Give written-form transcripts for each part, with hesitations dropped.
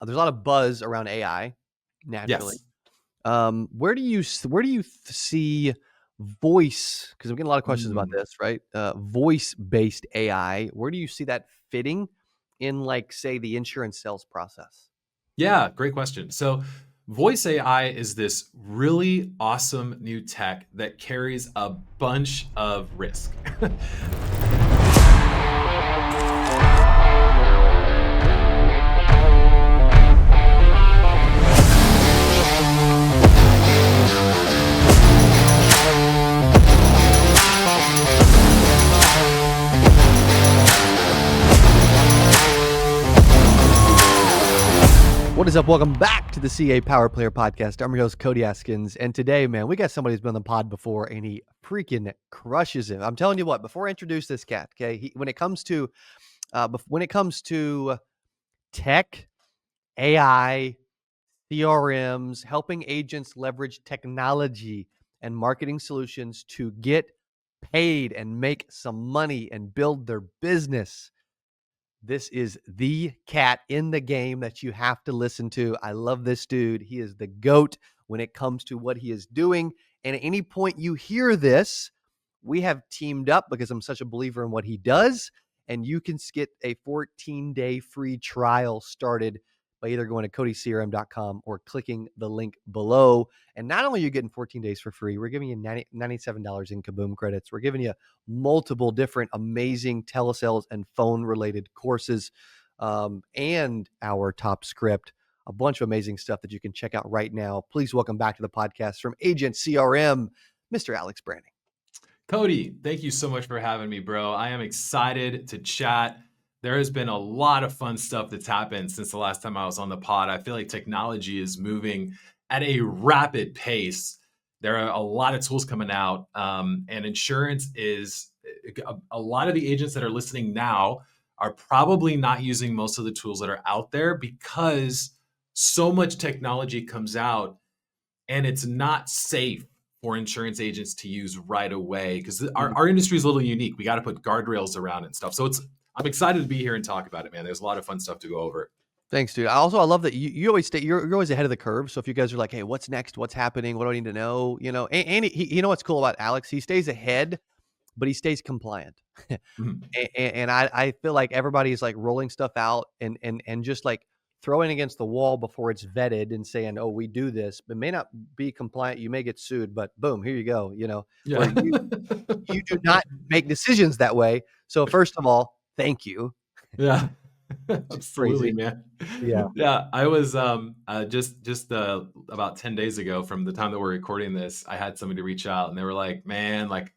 there's a lot of buzz around AI naturally. Yes. Where do you see voice? Because I'm getting a lot of questions about this, right? Voice-based AI. Where do you see that fitting in, like, say, the insurance sales process? Yeah, great question. So, voice AI is this really awesome new tech that carries a bunch of risk. What is up? Welcome back to the CA Power Player Podcast. I'm your host, Cody Askins. And today, man, we got somebody who's been on the pod before and he freaking crushes it. I'm telling you what, before I introduce this cat, okay, when it comes to tech, AI, CRMs, helping agents leverage technology and marketing solutions to get paid and make some money and build their business, this is the cat in the game that you have to listen to. I love this dude. He is the GOAT when it comes to what he is doing. And at any point you hear this, we have teamed up because I'm such a believer in what he does. And you can get a 14-day free trial started by either going to codycrm.com or clicking the link below. And not only are you getting 14 days for free, we're giving you $97 in Kaboom credits. We're giving you multiple different amazing telesales and phone related courses, and our top script, a bunch of amazing stuff that you can check out right now. Please welcome back to the podcast from AgentCRM, Mr. Alex Branning. Cody, thank you so much for having me, bro. I am excited to chat. There has been a lot of fun stuff that's happened since the last time I was on the pod. I feel like technology is moving at a rapid pace. There are a lot of tools coming out, and insurance is a lot of the agents that are listening now are probably not using most of the tools that are out there because so much technology comes out and it's not safe for insurance agents to use right away because our industry is a little unique. We got to put guardrails around it and stuff. So I'm excited to be here and talk about it, man. There's a lot of fun stuff to go over. Thanks, dude. I love that you always stay. You're always ahead of the curve. So if you guys are like, hey, what's next? What's happening? What do I need to know? And he, you know what's cool about Alex? He stays ahead, but he stays compliant. And I feel like everybody's like rolling stuff out and just like throwing against the wall before it's vetted and saying, oh, we do this, but may not be compliant. You may get sued, but boom, here you go. Yeah. You do not make decisions that way. So first of all, thank you. Yeah. Absolutely, man. Yeah. I was just about 10 days ago from the time that we're recording this, I had somebody reach out and they were like, man, like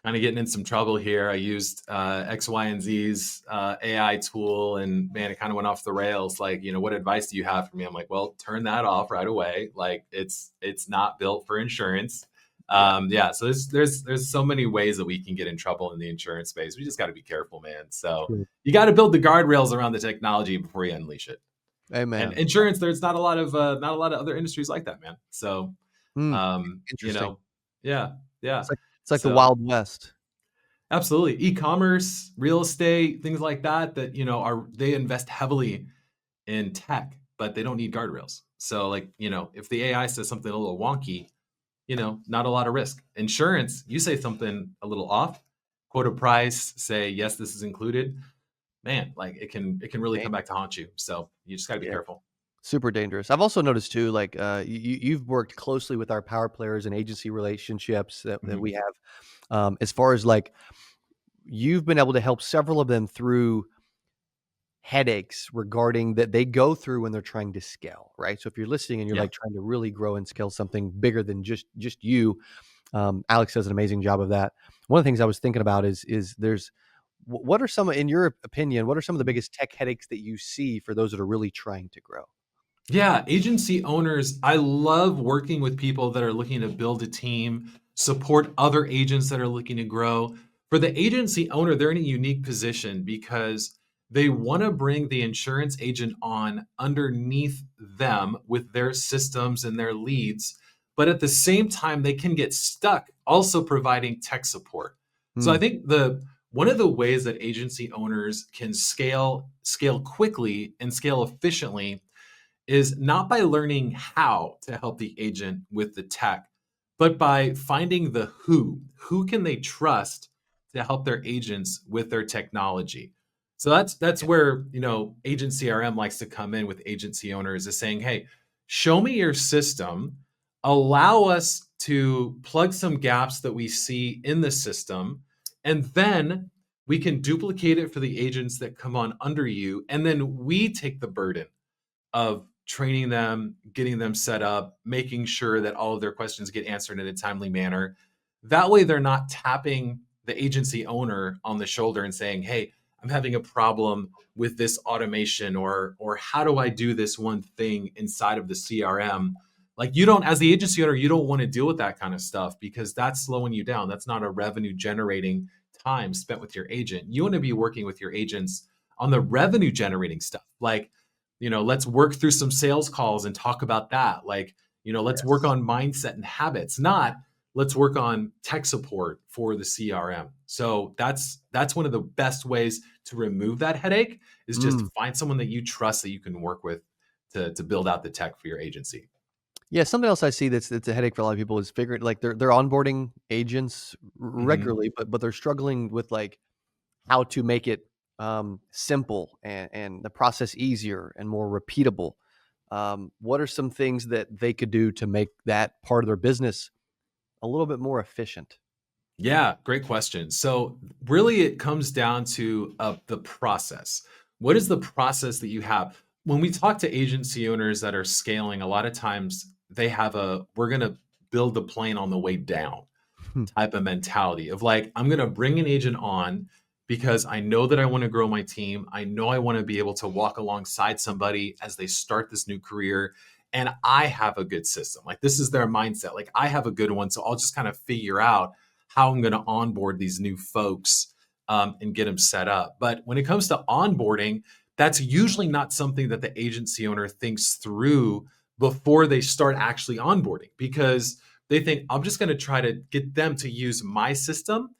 kind of getting in some trouble here. I used X, Y, and Z's AI tool, and man, it kind of went off the rails. Like, what advice do you have for me? I'm like, well, turn that off right away. Like, it's not built for insurance. So there's so many ways that we can get in trouble in the insurance space. We just got to be careful, man. So you got to build the guardrails around the technology before you unleash it. Amen. And insurance, there's not a lot of other industries like that, man. So, interesting. Yeah. It's like the Wild West. Absolutely. E-commerce, real estate, things like that they invest heavily in tech, but they don't need guardrails. So like, if the AI says something a little wonky, not a lot of risk. Insurance, you say something a little off, quote a price, say, yes, this is included. Man, like it can really come back to haunt you. So you just gotta be careful. Super dangerous. I've also noticed too, like you've worked closely with our power players and agency relationships that we have. As far as like, you've been able to help several of them through headaches regarding that they go through when they're trying to scale, right? So if you're listening and you're like trying to really grow and scale something bigger than just you, Alex does an amazing job of that. One of the things I was thinking about is what are some, in your opinion, what are some of the biggest tech headaches that you see for those that are really trying to grow? Yeah, agency owners, I love working with people that are looking to build a team, support other agents that are looking to grow. For the agency owner, they're in a unique position because they want to bring the insurance agent on underneath them with their systems and their leads. But at the same time, they can get stuck also providing tech support. So I think one of the ways that agency owners can scale quickly and scale efficiently is not by learning how to help the agent with the tech, but by finding the who. Who can they trust to help their agents with their technology? So that's Yeah. where, Agent CRM likes to come in with agency owners, is saying, hey, show me your system, allow us to plug some gaps that we see in the system, and then we can duplicate it for the agents that come on under you, and then we take the burden of training them, getting them set up, making sure that all of their questions get answered in a timely manner. That way, they're not tapping the agency owner on the shoulder and saying, hey, I'm having a problem with this automation, or how do I do this one thing inside of the CRM? Like, you don't, as the agency owner, you don't want to deal with that kind of stuff, because that's slowing you down. That's not a revenue generating time spent with your agent. You want to be working with your agents on the revenue generating stuff. Like, let's work through some sales calls and talk about that. Like, let's work Yes. on mindset and habits, not let's work on tech support for the CRM. So that's one of the best ways to remove that headache, is just Mm. find someone that you trust that you can work with to build out the tech for your agency. Yeah, something else I see that's a headache for a lot of people is figuring like they're onboarding agents Hmm. regularly, but they're struggling with like how to make it simple and the process easier and more repeatable. What are some things that they could do to make that part of their business a little bit more efficient? Yeah, great question. So, really, it comes down to the process. What is the process that you have? When we talk to agency owners that are scaling, a lot of times they have we're going to build the plane on the way down Hmm. type of mentality of like, I'm going to bring an agent on because I know that I want to grow my team. I know I want to be able to walk alongside somebody as they start this new career. And I have a good system. Like, this is their mindset. Like, I have a good one. So I'll just kind of figure out how I'm going to onboard these new folks, and get them set up. But when it comes to onboarding, that's usually not something that the agency owner thinks through before they start actually onboarding, because they think, I'm just going to try to get them to use my system,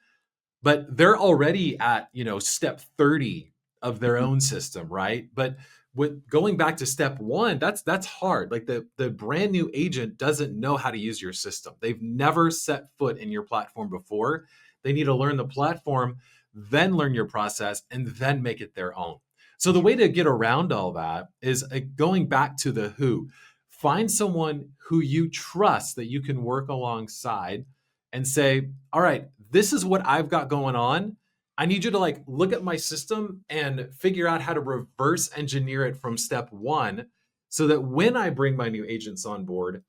but they're already at, step 30 of their Mhm. own system, right? But with going back to step 1, that's hard. Like, the brand new agent doesn't know how to use your system. They've never set foot in your platform before. They need to learn the platform, then learn your process, and then make it their own. So the That's way right. to get around all that is, going back to the who. Find someone who you trust that you can work alongside and say, all right, this is what I've got going on. I need you to like look at my system and figure out how to reverse engineer it from step 1, so that when I bring my new agents on board,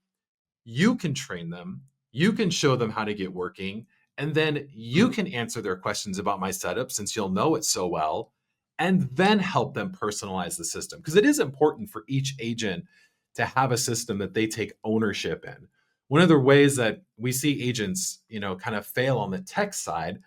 you can train them, you can show them how to get working, and then you Mhm. can answer their questions about my setup, since you'll know it so well, and then help them personalize the system. Because it is important for each agent to have a system that they take ownership in. One of the ways that we see agents, kind of fail on the tech side,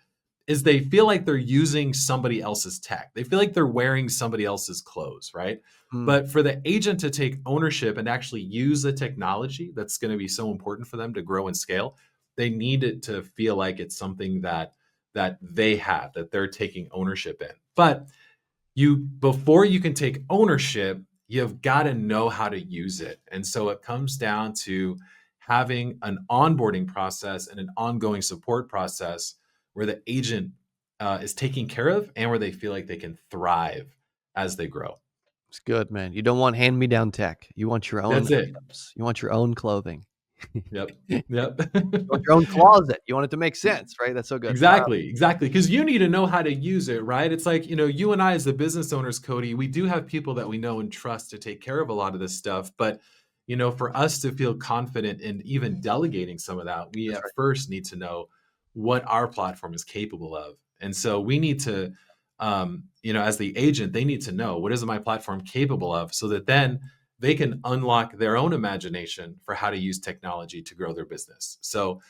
is they feel like they're using somebody else's tech. They feel like they're wearing somebody else's clothes, right? Mm. But for the agent to take ownership and actually use the technology that's going to be so important for them to grow and scale, they need it to feel like it's something that they have, that they're taking ownership in. But before you can take ownership, you've got to know how to use it. And so it comes down to having an onboarding process and an ongoing support process where the agent is taken care of, and where they feel like they can thrive as they grow. It's good, man. You don't want hand-me-down tech. You want your own That's it. items. You want your own clothing. Yep. Yep. You want your own closet. You want it to make sense, right? That's so good. Exactly, exactly. Because you need to know how to use it, right? It's like, you and I, as the business owners, Cody, we do have people that we know and trust to take care of a lot of this stuff. But, for us to feel confident in even delegating some of that, we That's at right. first need to know what our platform is capable of. And so we need to, as the agent, they need to know, what is my platform capable of, so that then they can unlock their own imagination for how to use technology to grow their business. So,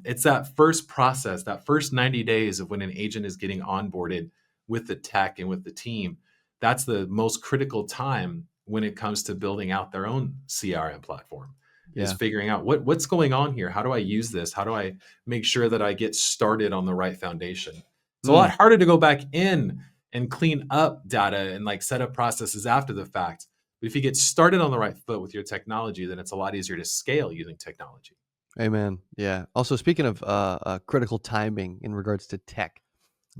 it's that first process, that first 90 days of when an agent is getting onboarded with the tech and with the team. That's the most critical time when it comes to building out their own CRM platform, is Yeah. figuring out what's going on here. How do I use this? How do I make sure that I get started on the right foundation? It's a lot Mm. harder to go back in and clean up data and like set up processes after the fact. But if you get started on the right foot with your technology, then it's a lot easier to scale using technology. Amen. Yeah. Also, speaking of critical timing in regards to tech,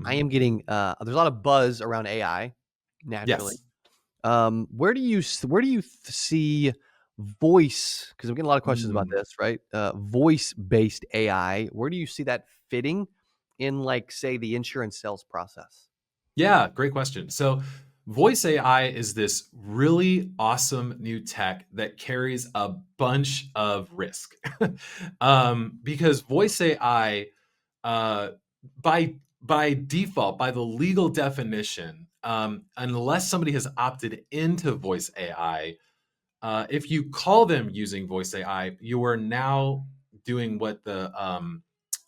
I Mhm. am getting there's a lot of buzz around AI naturally. Yes. Where do you see voice? Because I'm getting a lot of questions about Mm. this, right? Voice based AI. Where do you see that fitting in, like, say, the insurance sales process? Yeah, great question. So, voice AI is this really awesome new tech that carries a bunch of risk. Because voice AI, uh, by default, by the legal definition, unless somebody has opted into voice AI, if you call them using voice AI, you are now doing what the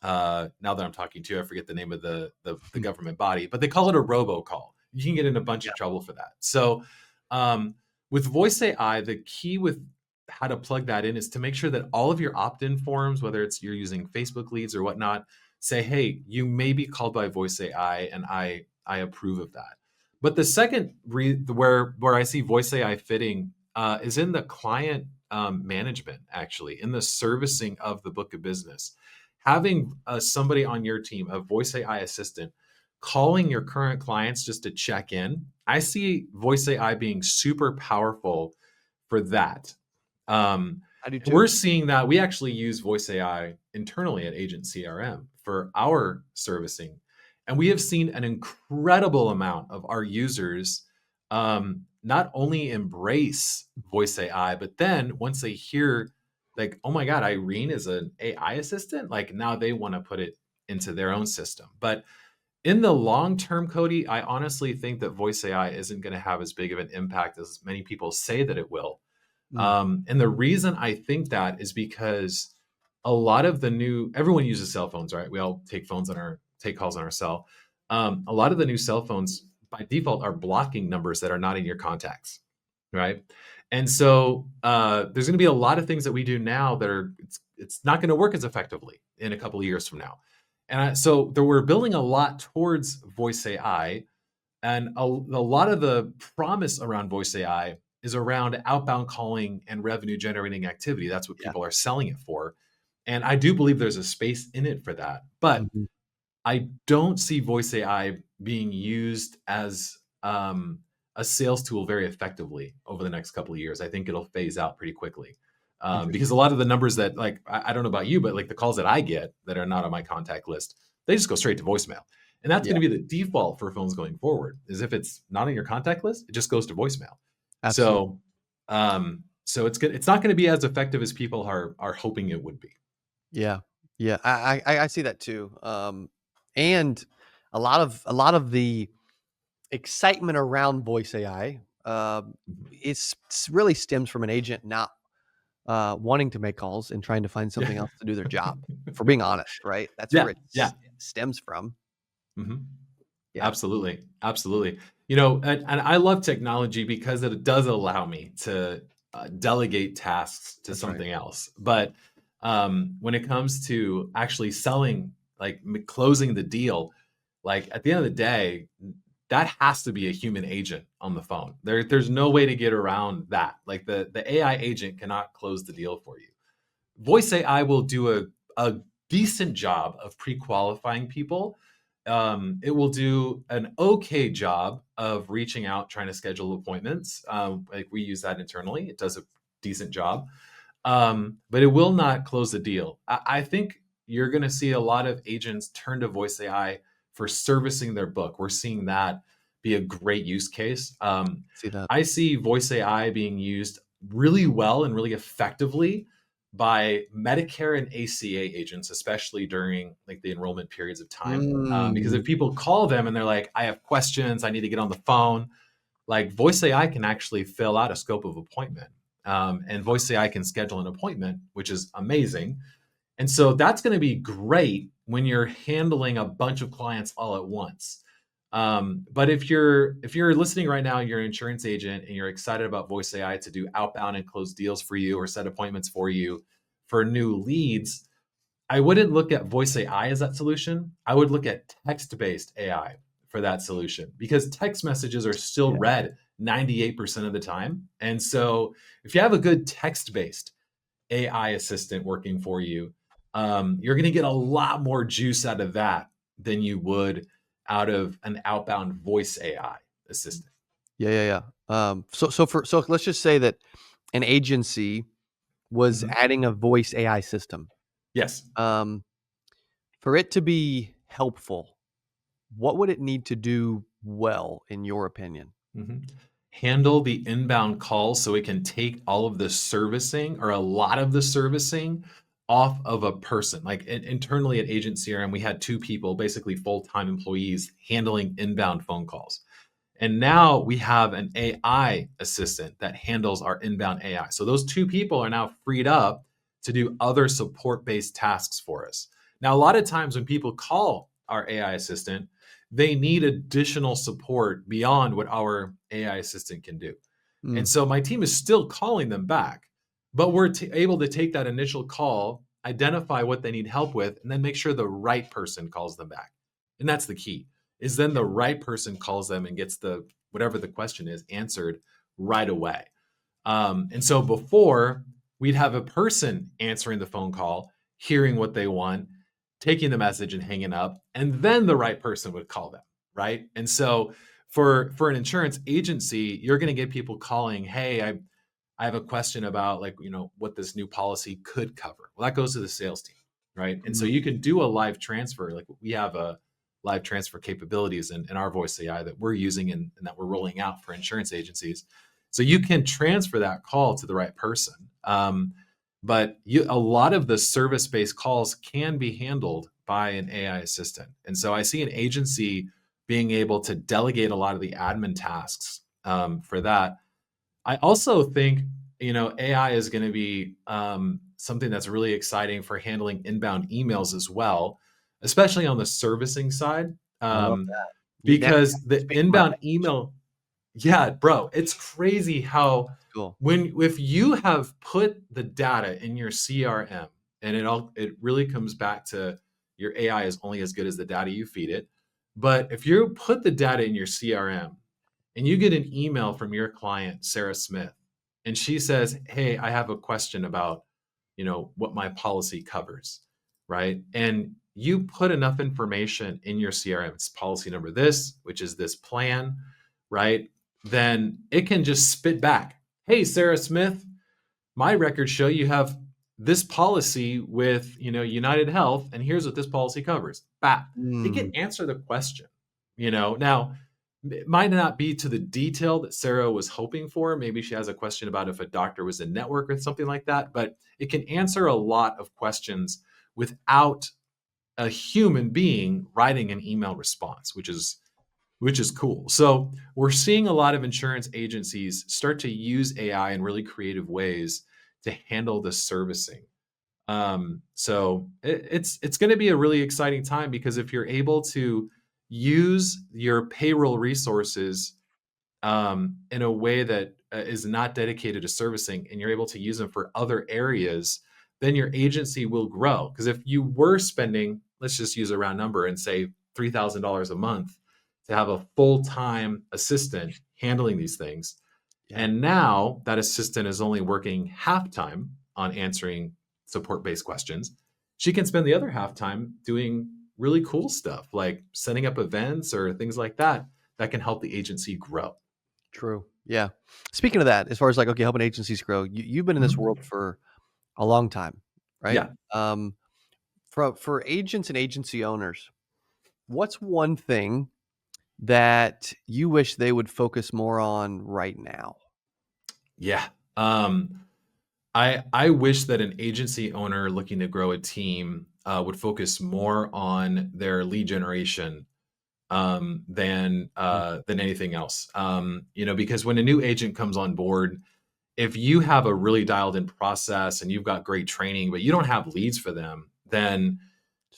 now that I'm talking to you, I forget the name of the government body, but they call it a robocall. You can get in a bunch Yeah. of trouble for that. So um, with voice AI, the key with how to plug that in is to make sure that all of your opt-in forms, whether it's you're using Facebook leads or whatnot, say, hey, you may be called by voice AI, and I approve of that. But the second where I see voice AI fitting is in the client management, actually, in the servicing of the book of business. Having somebody on your team, a voice AI assistant, calling your current clients just to check in, I see voice AI being super powerful for that. Um, I do and we're too. seeing that we actually use voice AI internally at AgentCRM for our servicing. And we have seen an incredible amount of our users not only embrace voice AI, but then once they hear, like, oh my God, Irene is an AI assistant, like now they want to put it into their own system. But in the long term, Cody, I honestly think that voice AI isn't going to have as big of an impact as many people say that it will. Mm, And the reason I think that is because a lot of everyone uses cell phones, right? We all take calls on our cell. A lot of the new cell phones by default are blocking numbers that are not in your contacts, right? And so there's going to be a lot of things that we do now that it's not going to work as effectively in a couple of years from now. And so we're building a lot towards voice AI, and a lot of the promise around voice AI is around outbound calling and revenue generating activity. That's what yeah. people are selling it for. And I do believe there's a space in it for that. But Mhm. I don't see voice AI being used as a sales tool very effectively over the next couple of years. I think it'll phase out pretty quickly. Because Interesting. a lot of the numbers that, like, I don't know about you, but like the calls that I get that are not on my contact list, they just go straight to voicemail. And that's Yeah. going to be the default for phones going forward. Is if it's not on your contact list, it just goes to voicemail. Absolutely. So it's good. It's not going to be as effective as people are hoping it would be. Yeah. Yeah. I see that too. And a lot of the excitement around voice AI, Mhm. really stems from an agent not wanting to make calls and trying to find Yeah. something else to do their job. If we're being honest, right? That's where Yeah. it Yeah. stems from. Mhm. Yeah, Absolutely, absolutely. And I love technology because it does allow me to delegate tasks to that's right. something else. But when it comes to actually selling, like closing the deal, like at the end of the day, that has to be a human agent on the phone. There's no way to get around that. Like the AI agent cannot close the deal for you. Voice AI will do a decent job of pre-qualifying people. It will do an okay job of reaching out, trying to schedule appointments. Like we use that internally. It does a decent job, but it will not close the deal. I think you're going to see a lot of agents turn to voice AI for servicing their book. We're seeing that be a great use case. See that. I see voice AI being used really well and really effectively by Medicare and ACA agents, especially during like the enrollment periods of time. Because Mm, if people call them and they're like, I have questions, I need to get on the phone, like voice AI can actually fill out a scope of appointment. And voice AI can schedule an appointment, which is amazing. And so that's going to be great when you're handling a bunch of clients all at once. But if you're listening right now, you're an insurance agent and you're excited about voice AI to do outbound and close deals for you or set appointments for you for new leads, I wouldn't look at voice AI as that solution. I would look at text-based AI for that solution because text messages are still yeah. read 98% of the time. And so if you have a good text-based AI assistant working for you, you're going to get a lot more juice out of that than you would out of an outbound voice AI assistant. Yeah. So let's just say that an agency was Mhm. adding a voice AI system. Yes. Um, for it to be helpful, what would it need to do well, in your opinion? Mhm. Handle the inbound calls so it can take all of the servicing or a lot of the servicing off of a person. Like internally at Agent CRM, we had two people, basically full-time employees, handling inbound phone calls. And now we have an AI assistant that handles our inbound AI. So those two people are now freed up to do other support based tasks for us. Now, a lot of times when people call our AI assistant, they need additional support beyond what our AI assistant can do. And Mm, so my team is still calling them back, but we're able to take that initial call, identify what they need help with, and then make sure the right person calls them back. And that's the key is then the right person calls them and gets the whatever the question is answered right away. And so before we'd have a person answering the phone call, hearing what they want, taking the message and hanging up, and then the right person would call them, right? And so for an insurance agency, you're going to get people calling, "Hey, I have a question about like, what this new policy could cover." Well, that goes to the sales team, right? And so mm, you can do a live transfer. Like we have a live transfer capabilities in our voice AI that we're using and that we're rolling out for insurance agencies. So you can transfer that call to the right person. But a lot of the service-based calls can be handled by an AI assistant. And so I see an agency being able to delegate a lot of the admin tasks for that. I also think AI is going to be something that's really exciting for handling inbound emails as well, especially on the servicing side, I love that. Now because you're the speaking my inbound language. email, yeah, bro, it's crazy how Cool. when if you have put the data in your CRM, and it really comes back to your AI is only as good as the data you feed it. But if you put the data in your CRM and you get an email from your client, Sarah Smith, and she says, "Hey, I have a question about, what my policy covers," right? And you put enough information in your CRM, it's policy number this, which is this plan, right? Then it can just spit back, "Hey, Sarah Smith, my records show you have this policy with, United Health, and here's what this policy covers." Bap. It Mm, can answer the question. Now it might not be to the detail that Sarah was hoping for. Maybe she has a question about if a doctor was in network or something like that, but it can answer a lot of questions without a human being writing an email response, which is cool. So we're seeing a lot of insurance agencies start to use AI in really creative ways to handle the servicing. So it's going to be a really exciting time because if you're able to use your payroll resources in a way that is not dedicated to servicing and you're able to use them for other areas, then your agency will grow. Because if you were spending, let's just use a round number and say $3,000 a month to have a full time assistant handling these things, yeah, and now that assistant is only working half time on answering support based questions, she can spend the other half time doing really cool stuff like setting up events or things like that that can help the agency grow. true. Yeah. Speaking of that, as far as like, okay, helping agencies grow, you've been in this world Mhm. for a long time, right? Yeah. For agents and agency owners, what's one thing that you wish they would focus more on right now? Yeah. Um, I wish that an agency owner looking to grow a team would focus more on their lead generation Mm, than anything else. Because when a new agent comes on board, if you have a really dialed in process and you've got great training, but you don't have leads for them, then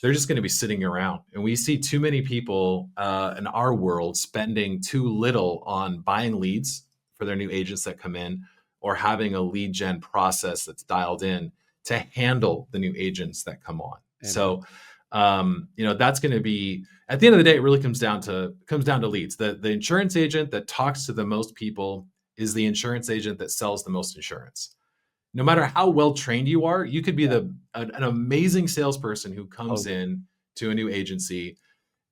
they're just going to be sitting around. And we see too many people in our world spending too little on buying leads for their new agents that come in or having a lead gen process that's dialed in to handle the new agents that come on. amen. So That's going to be, at the end of the day, it really comes down to leads. The insurance agent that talks to the most people is the insurance agent that sells the most insurance. No matter how well trained you are, you could be an amazing salesperson who comes Totally. in to a new agency,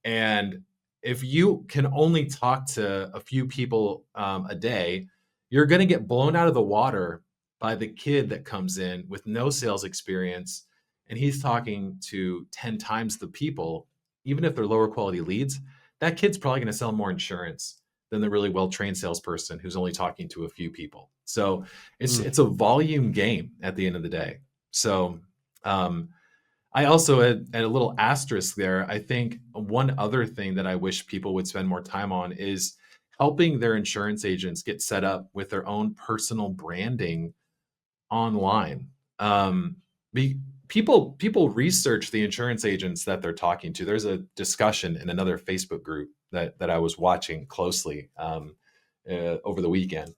and if you can only talk to a few people a day, you're going to get blown out of the water by the kid that comes in with no sales experience, and he's talking to 10 times the people, even if they're lower quality leads. That kid's probably going to sell more insurance than the really well trained salesperson who's only talking to a few people. So Mm. it's a volume game at the end of the day. So I also at a little asterisk there. I think one other thing that I wish people would spend more time on is helping their insurance agents get set up with their own personal branding online. Um, people research the insurance agents that they're talking to. There's a discussion in another Facebook group that I was watching closely over the weekend,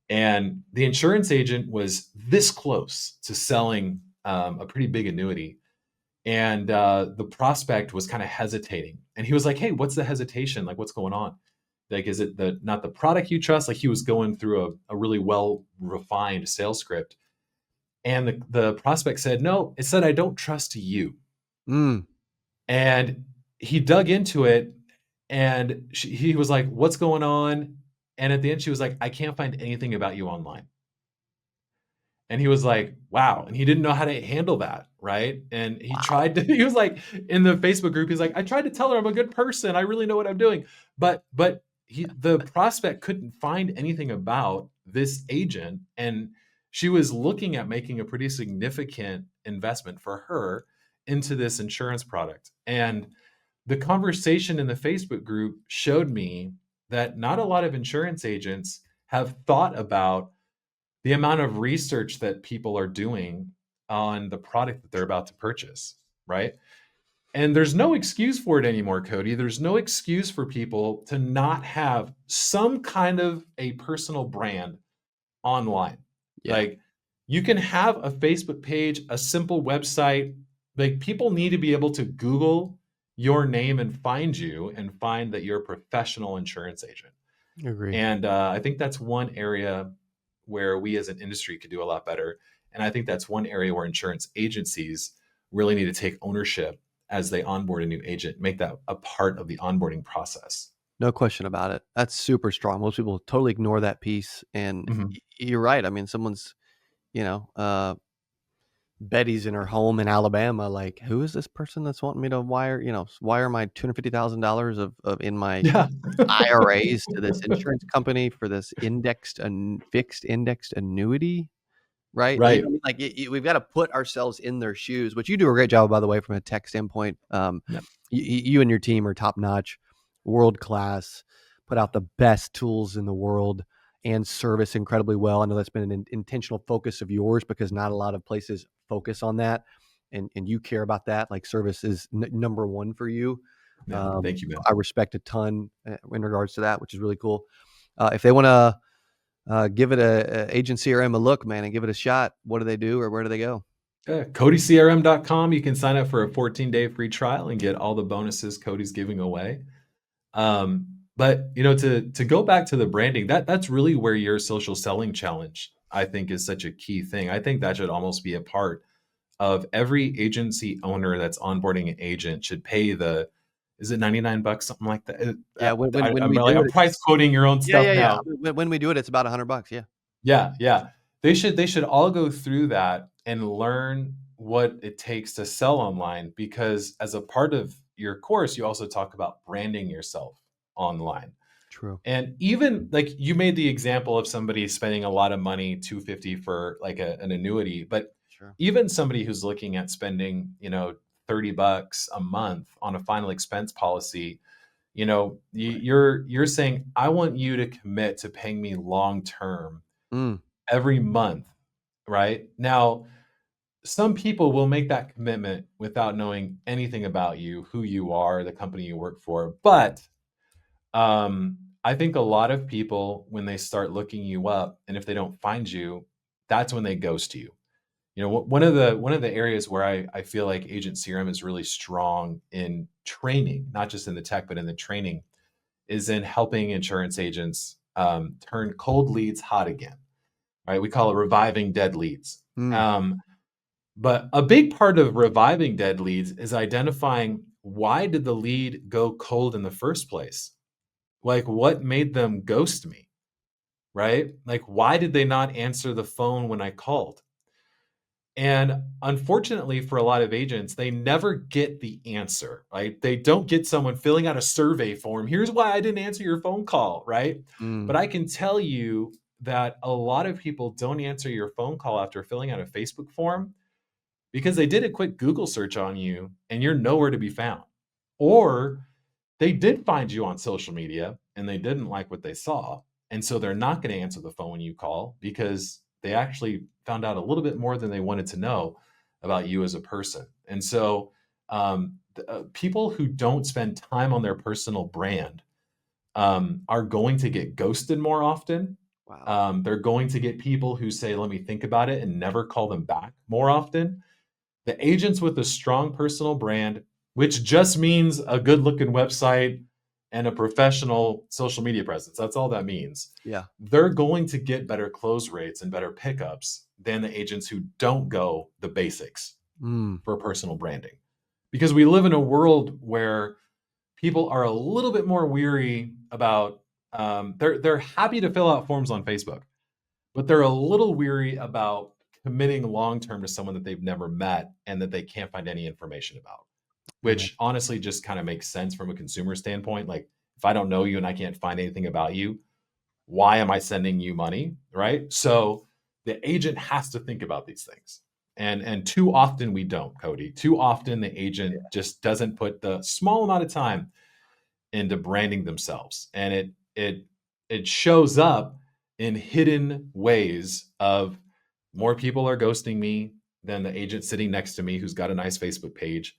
and the insurance agent was this close to selling a pretty big annuity, and the prospect was kind of hesitating, and he was like, "Hey, what's the hesitation? Like, what's going on? Like, is it not the product you trust?" Like, he was going through a really well refined sales script, and the prospect said, "No, it said I don't trust you." Mm. And he dug into it, and he was like, "What's going on?" And at the end, she was like, "I can't find anything about you online." And he was like, wow. And he didn't know how to handle that. Right. And he Wow. tried to, he was like, in the Facebook group, he's like, I tried to tell her I'm a good person. I really know what I'm doing. But the prospect couldn't find anything about this agent. And she was looking at making a pretty significant investment for her into this insurance product. And the conversation in the Facebook group showed me that not a lot of insurance agents have thought about the amount of research that people are doing on the product that they're about to purchase, right? And there's no excuse for it anymore, Cody. There's no excuse for people to not have some kind of a personal brand online. Yeah. Like, you can have a Facebook page, a simple website. Like, people need to be able to Google your name and find you and find that you're a professional insurance agent. Agree. And I think that's one area where we as an industry could do a lot better. And I think that's one area where insurance agencies really need to take ownership as they onboard a new agent, make that a part of the onboarding process. No question about it. That's super strong. Most people totally ignore that piece. And Mhm. you're right. I mean, someone's, you know, Betty's in her home in Alabama. Like, who is this person that's wanting me to wire my $250,000 of in my Yeah. IRAs to this insurance company for this fixed indexed annuity? Right? You know Right. what I mean? Like, we've got to put ourselves in their shoes, which you do a great job, by the way, from a tech standpoint. Yeah. You and your team are top notch, world class, put out the best tools in the world and service incredibly well. I know that's been an intentional focus of yours because not a lot of places focus on that. And you care about that. Like, service is number one for you. Yeah. Thank you, man. I respect a ton in regards to that, which is really cool. If they want to give it a Agent CRM a look, man, and give it a shot, what do they do or where do they go? CodyCRM.com. You can sign up for a 14-day free trial and get all the bonuses Cody's giving away. But to go back to the branding, that's really where your social selling challenge, I think, is such a key thing. I think that should almost be a part of every agency owner that's onboarding an agent should pay is it $99, something like that? Yeah, when I'm we like, do I'm it, price quoting your own yeah, stuff yeah, yeah. now. When we do it, it's about $100. Yeah, Yeah, yeah. They should all go through that and learn what it takes to sell online, because as a part of your course, you also talk about branding yourself online. true. And even like you made the example of somebody spending a lot of money, 250 for like an annuity, but Sure. even somebody who's looking at spending, $30 a month on a final expense policy, Right. you're saying, I want you to commit to paying me long term Mm, every month, right? Now, some people will make that commitment without knowing anything about you, who you are, the company you work for. But I think a lot of people, when they start looking you up, and if they don't find you, that's when they ghost you. one of the areas where I feel like Agent CRM is really strong in training, not just in the tech, but in the training, is in helping insurance agents turn cold leads hot again. Right? We call it reviving dead leads. Mm. But a big part of reviving dead leads is identifying, why did the lead go cold in the first place? Like, what made them ghost me? Right? Like, why did they not answer the phone when I called? And unfortunately, for a lot of agents, they never get the answer, right? They don't get someone filling out a survey form. Here's why I didn't answer your phone call, right? Mm. But I can tell you that a lot of people don't answer your phone call after filling out a Facebook form because they did a quick Google search on you and you're nowhere to be found. Or they did find you on social media and they didn't like what they saw. And so they're not going to answer the phone when you call because they actually found out a little bit more than they wanted to know about you as a person. And so people who don't spend time on their personal brand are going to get ghosted more often. Wow. They're going to get people who say, let me think about it, and never call them back more often. The agents with a strong personal brand, which just means a good looking website and a professional social media presence, that's all that means. Yeah. They're going to get better close rates and better pickups than the agents who don't go the basics Mm. for personal branding. Because we live in a world where people are a little bit more weary about, they're happy to fill out forms on Facebook, but they're a little weary about committing long term to someone that they've never met and that they can't find any information about, Yeah. which honestly just kind of makes sense from a consumer standpoint. Like, if I don't know you and I can't find anything about you, why am I sending you money? Right. So the agent has to think about these things. And too often we don't, Cody. Too often the agent just doesn't put the small amount of time into branding themselves. And it shows up in hidden ways of, more people are ghosting me than the agent sitting next to me who's got a nice Facebook page.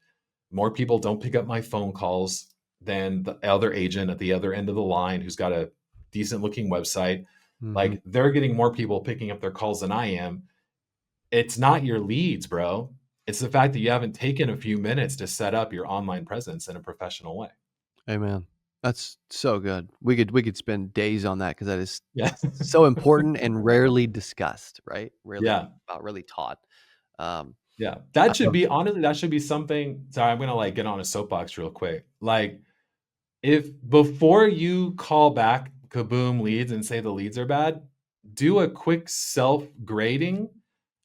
More people don't pick up my phone calls than the other agent at the other end of the line who's got a decent looking website. Mm-hmm. Like, they're getting more people picking up their calls than I am. It's not your leads, bro. It's the fact that you haven't taken a few minutes to set up your online presence in a professional way. Amen. That's so good. We could spend days on that because that is Yeah. so important and rarely discussed, right? Rarely Yeah. talked about, really taught. Um, Yeah. I That should love be, honestly, that should be something. Sorry, I'm gonna like get on a soapbox real quick. Like, if before you call back Kaboom leads and say the leads are bad, do a quick self grading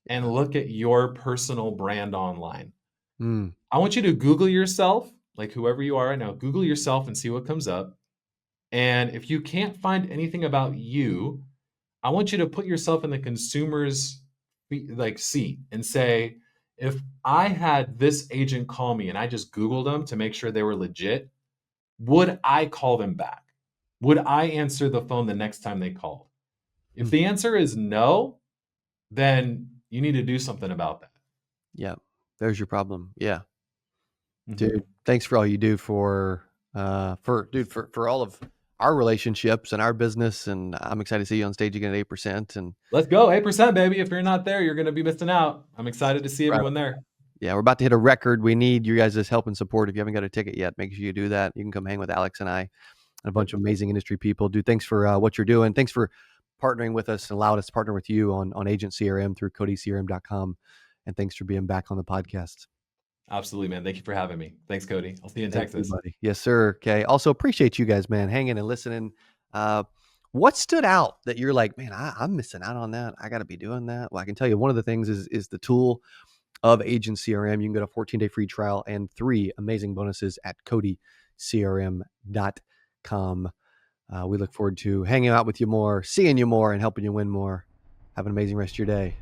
and Yeah. look at your personal brand online. Mm. I want you to Google yourself, like whoever you are right now, Google yourself and see what comes up. And if you can't find anything about you, I want you to put yourself in the consumer's like seat and say, if I had this agent call me and I just Googled them to make sure they were legit, would I call them back? Would I answer the phone the next time they called? If Mm. the answer is no, then you need to do something about that. Yeah. There's your problem. Yeah. Mhm. Dude, thanks for all you do for all of our relationships and our business. And I'm excited to see you on stage again at 8%. And Let's go. 8%, baby. If you're not there, you're going to be missing out. I'm excited to see everyone there. yeah, we're about to hit a record. We need you guys' help and support. If you haven't got a ticket yet, make sure you do that. You can come hang with Alex and I and a bunch of amazing industry people. Dude, thanks for what you're doing. Thanks for partnering with us and allowed us to partner with you on Agent CRM through CodyCRM.com. And thanks for being back on the podcast. Absolutely, man. Thank you for having me. Thanks, Cody. I'll see you in Thank you, Texas. buddy. Yes, sir. Okay. Also appreciate you guys, man, hanging and listening. What stood out that you're like, man, I'm missing out on that. I got to be doing that. Well, I can tell you one of the things is the tool of Agent CRM. You can get a 14-day free trial and 3 amazing bonuses at CodyCRM.com. We look forward to hanging out with you more, seeing you more, and helping you win more. Have an amazing rest of your day.